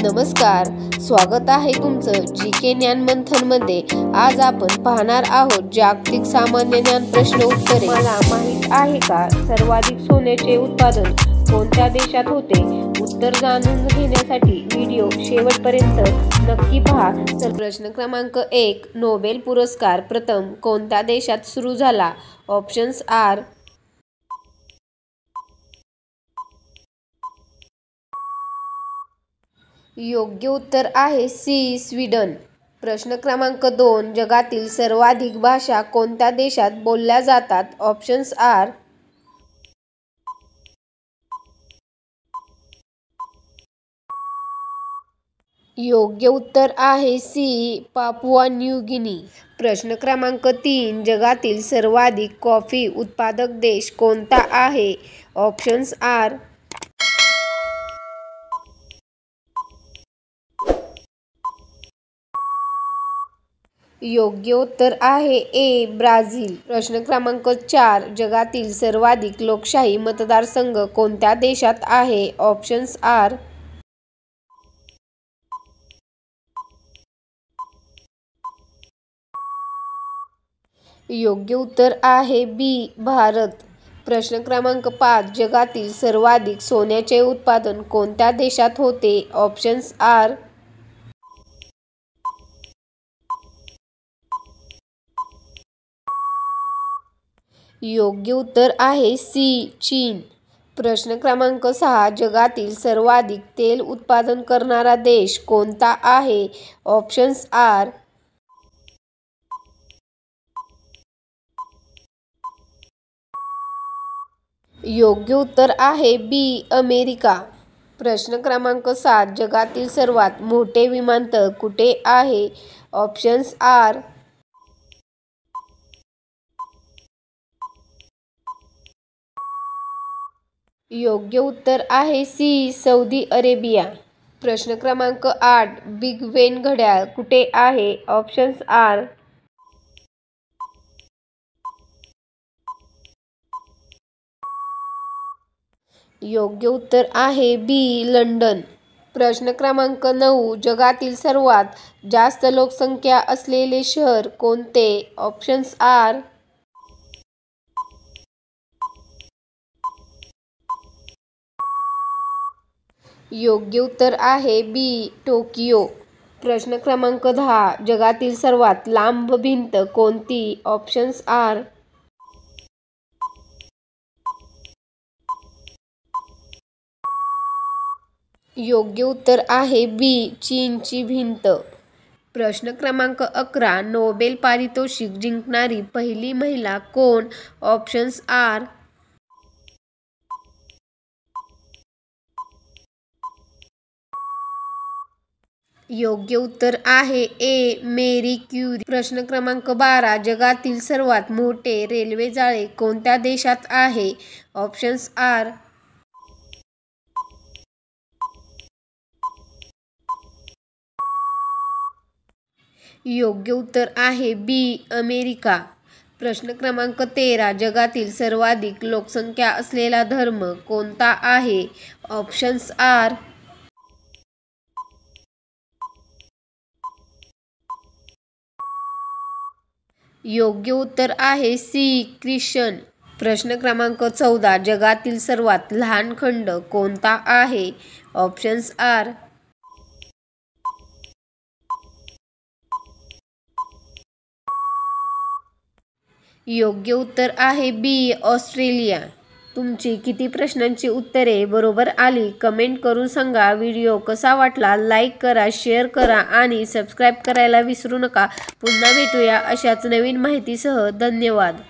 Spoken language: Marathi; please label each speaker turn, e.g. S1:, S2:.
S1: नमस्कार, स्वागत आहे तुमचं जीके ज्ञान मंथनमध्ये। आज आपण पाहणार आहोत जागतिक सामान्य ज्ञान प्रश्न उत्तरे। मला माहित आहे का सर्वाधिक सोन्याचे उत्पादन कोणत्या देशात होते? उत्तर जाणून घेण्यासाठी व्हिडिओ शेवटपर्यंत नक्की पहा। प्रश्न क्रमांक 1, नोबेल पुरस्कार प्रथम कोणत्या देशात सुरू झाला? ऑप्शन्स आर योग्य उत्तर आहे सी, स्वीडन। प्रश्न क्रमांक 2, जगातील सर्वाधिक भाषा कोणत्या देशात बोलल्या जातात? ऑप्शन्स आर योग्य उत्तर आहे सी, पापुआ न्यू गिनी। प्रश्न क्रमांक 3, जगातील सर्वाधिक कॉफी उत्पादक देश कोणता आहे? ऑप्शन्स आर योग्य उत्तर आहे ए, ब्राझील। प्रश्न क्रमांक 4, जगातील सर्वाधिक लोकशाही मतदारसंघ कोणत्या देशात आहे? ऑप्शन्स आर योग्य उत्तर आहे बी, भारत। प्रश्न क्रमांक 5, जगातील सर्वाधिक सोन्याचे उत्पादन कोणत्या देशात होते? ऑप्शन्स आर योग्य उत्तर आहे सी, चीन। प्रश्न क्रमांक 6, जगातील सर्वाधिक तेल उत्पादन करणारा देश कोणता आहे? ऑप्शन्स आर योग्य उत्तर आहे बी, अमेरिका। प्रश्न क्रमांक 7, जगातील सर्वात मोठे विमानतळ कुठे आहे? ऑप्शन्स आर योग्य उत्तर आहे सी, सौदी अरेबिया। प्रश्न क्रमांक 8, बिग बेन घड्याळ कुठे आहे? ऑप्शन्स आर योग्य उत्तर आहे बी, लंडन। प्रश्न क्रमांक 9, जगातील सर्वात जास्त लोकसंख्या असलेले शहर कोणते? ऑप्शन्स आर योग्य उत्तर आहे बी, टोकियो। प्रश्न क्रमांक 10, जगातील सर्वात लांब भिंत कोणती? ऑप्शन्स आर योग्य उत्तर आहे बी, चीनची भिंत। प्रश्न क्रमांक 11, नोबेल पारितोषिक जिंकणारी पहिली महिला कोण? ऑप्शन्स आर योग्य उत्तर आहे ए, मेरी क्युरी। प्रश्न क्रमांक 12, जगातील सर्वात मोठे रेल्वे जाळे कोणत्या देशात आहे? ऑप्शन्स आर योग्य उत्तर आहे बी, अमेरिका। प्रश्न क्रमांक 13, जगातील सर्वाधिक लोकसंख्या असलेला धर्म कोणता आहे? ऑप्शन्स आर योग्य उत्तर आहे सी, ख्रिश्चन। प्रश्न क्रमांक 14, जगातील सर्वात लहान खंड कोणता आहे? ऑप्शन्स आर योग्य उत्तर आहे बी, ऑस्ट्रेलिया। तुमची किती प्रश्नांची उत्तरे बरोबर आली कमेंट करून सांगा। व्हिडिओ कसा वाटला लाईक करा, शेअर करा आणि सबस्क्राईब करायला विसरू नका। पुन्हा भेटूया अशाच नवीन माहितीसह। धन्यवाद।